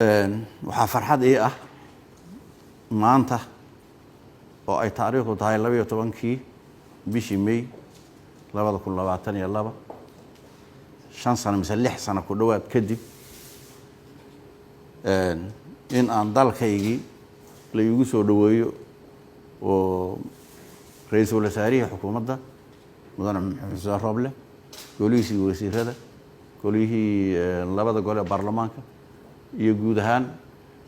waxaa farxad ii ah maanta oo ay taariikhdu tahay 12 bishii May 2022 5 sano mise 6 sano ku dhawaad kadib in aan dalkaygii la igu soo dhaweeyo oo ra'iisul wasaarihi xukuumadda mudane Xuseen Roble golihiisa wasiirada golihii labada gole baarlamaanka iyo guud ahaan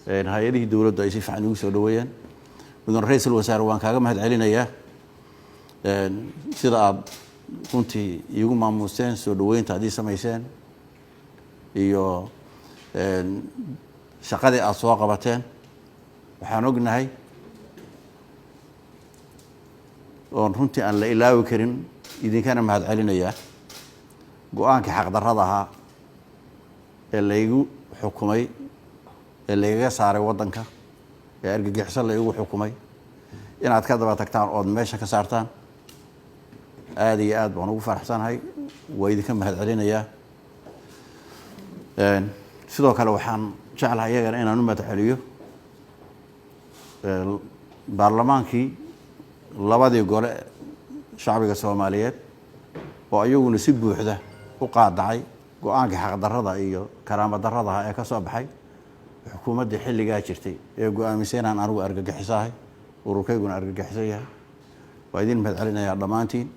hay'adihii dawladda ay si fiican ugu soo dhaweeyeen mudane ra'iisul wasaare waan kaaga mahad celinayaa sida aad runtii igu maamuseen soo dhaweynta aad samayseen iyo shaqadii aad soo qabateen waxaan ognahay oo runtii aan la ilaawi karin idinkana mahad celinayaa go'aanka xaq darrada ahaa ee laygu xukumay ee layga saaray wadanka ee argagixisada laygu xukumay inaad ka daba tagtaan oo meesha ka saartaan aad iyo aad baan ugu faraxsanahay waa idinka mahad celinayaa sidoo kale waxaan jeclahay iyagana inaan u mahad celiyo baarlamaankii labadii gole shacbiga Soomaaliyeed oo ayaguna si buuxda u qaadacay go'aanka xaq darrada iyo karaama darrada ee ka soo baxay xukuumadda xilligaa jirtay ee go'aamiseen aan anigu argagixisahay ururkayguna argagixisayahay waa idin mahad celinayaa dhamaantiin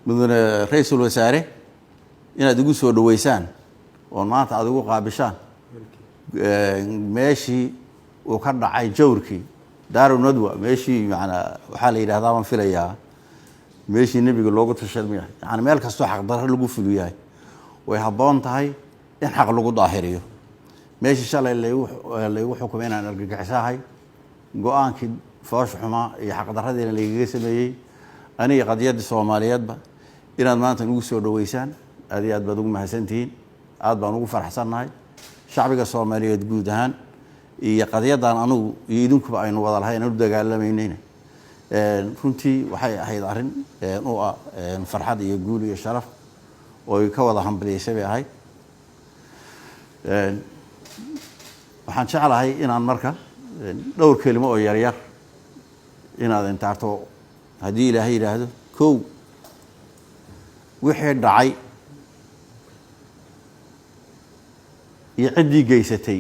mudane ra'iisul wasaare inaad igu soo dhaweysaan oo maanta aad ugu qaabishaan meeshii uu ka dhacay jawrkii daaru nadwa meeshii macna waxa la yiraahdaa waan filayaa meeshii nabiga loogu tashaday yani meel kasto xaq darro lagu fuliyahay way haboon tahay in xaq lagu daahiriyo meeshii shalay laygu xukumay inaan argagixisahay go'aankii foosh xuma iyo xaq darradii laygaga sameeyay aniga qadiyada Soomaaliyeedba inaad maanta ugu soo dhaweysaan aad iyo aad baad ugu mahadsantihiin aad baan ugu faraxsanahay shacbiga Soomaaliyeed guud ahaan iyo qadiyadan anigu iyo idinkuba aynu wada lahayn u dagaalameynayna runtii waxay ahayd arin oo ah farxad iyo guul iyo sharaf oo ka wada hambalyeysay ahayd waxaan jeclahay inaan marka dhowr kelimo oo yar yar inaad intaarto hadii Ilaahay yiraahdo koow wixii dhacay iyo cidii geysatay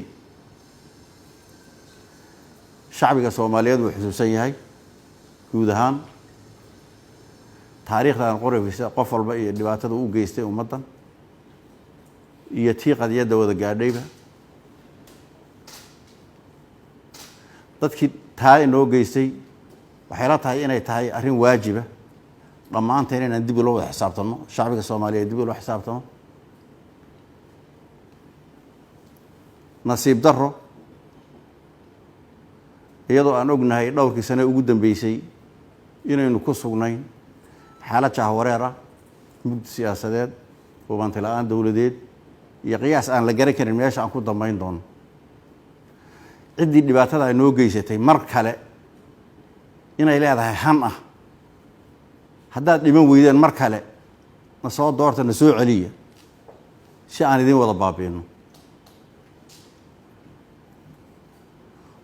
shacbiga Soomaaliyeed wuxuu xusuusan yahay guud ahaan taariikhdan qoraysa qof walba iyo dhibaatada uu geystay ummadan iyo tii qadiyada wada gaadhayba dadkii taa inoo geystay waxay la tahay inay tahay arrin waajiba dhamaanteen inaan dib loo wada xisaabtano shacbiga Soomaaliyeed dib loo xisaabtano nasiib darro iyadoo aan ognahay dhowrkii sano ugu dambeysay inaynu ku sugnayn xaalad jahwareer ah mugdi siyaasadeed oo bantilaan dawladeed iyo qiyaas aan la garan karin meesha aan ku dambeyn doono cidii dhibaatada ay noo geysatay mar kale inay leedahay han ah haddaad dhiman weydeen mar kale na soo doorta na soo celiya si aan idin wada baabiino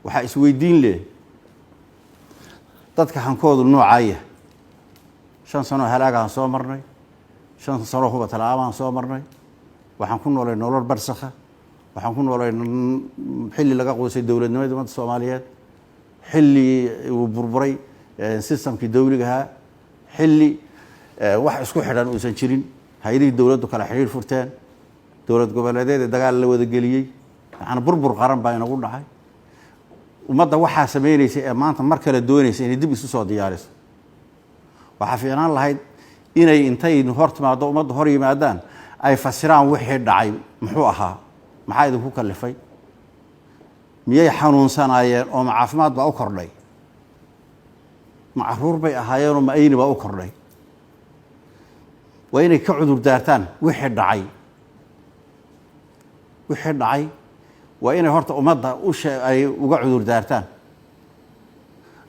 waxa isweydiin leh dadka hankoodu noocaaya 5 sano halaagaan soo marnay 5 sano huba talaabaan soo marnay waxaan ku noolay nolol barsakha waxaan ku noolay xilli laga qoysay dawladnimada ummadda Soomaaliyeed xilli uu burburay systemkii dawliga ahaa xilli wax isku xidhan oo san jirin hay'adihii dawladdu kala xiriir furteen dawlad goboleedyada dagaal la wada geliyay waxaan burbur qaran baa inagu dhacay ummadda waxa sameeynaysa ee maanta mar kale doonaysa inay dib isu soo diyaariso waxa fiican lahayd inay intay hortimaado ummadda hor yimaadaan ay fasiraan wixii dhacay muxuu ahaa maxay idinku kalifay miyay xanuunsanaayeen oo caafimaad baa u kordhay macruur bay ahaayeen oo ma ayni baa u kordhay waa inay ka cudur daartaan wixii dhacay waa inay horta ummadda ay uga cudur daartaan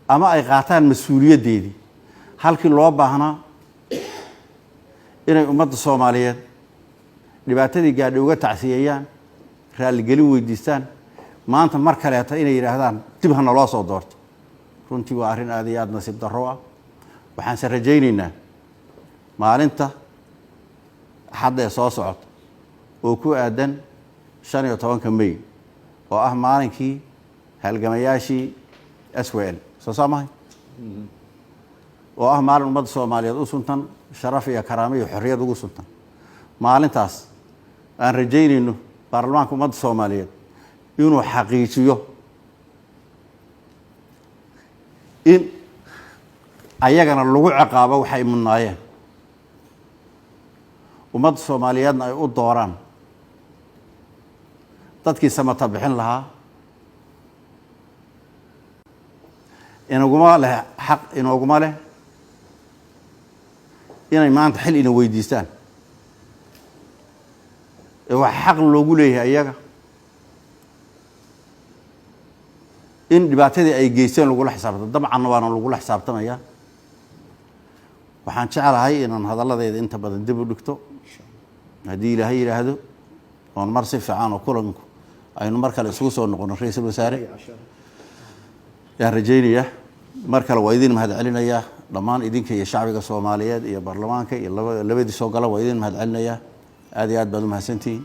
ama ay qaataan mas'uuliyadeedii halkii loo baahnaa inay ummadda Soomaaliyeed dhibaatadii gaadhay uga tacsiyayaan raaligelin weydiistaan maanta mar kaleeta inay yidhaahdaan dib ha naloo soo doorto runtii waa arrin aad iyo aad nasiib darro ah. waxaanse rajaynaynaa maalinta axadda ee soo socota oo ku aadan 15 May oo ah maalinkii halgamayaashii SWL soo saamahay oo ah maalin ummadda Soomaaliyeed u suntan sharaf iyo karaamo iyo xorriyad ugu suntan. maalintaas aan rajaynayno baarlamaanka ummadda Soomaaliyeed inuu xaqiijiyo in ayagana lagu ciqaabo waxay mudnaayeen ummadda Soomaaliyeedna ay u dooraan dadkii samata bixin lahaa inaguma leh xaq inaguma leh inay maanta xil ina weydiistaan wax xaq loogu leeyahay ayaga in dhibaatadii ay geysteen lagu la xisaabtamo dabcan waana lagu la xisaabtamaya. waxaan jecelahay inaan hadalladeeda inta badan dib u dhigto haddii Ilaahay yiraahdo oon mar si fiican oo kulanku aynu mar kale isugu soo noqono ra'iisul wasaare yaa rajaynaya mar kale waa idin mahad celinaya dhammaan idinka iyo shacbiga Soomaaliyeed iyo baarlamaanka iyo labadii soo gala waa idin mahad celinaya aad iyo aad baad u mahadsantihiin.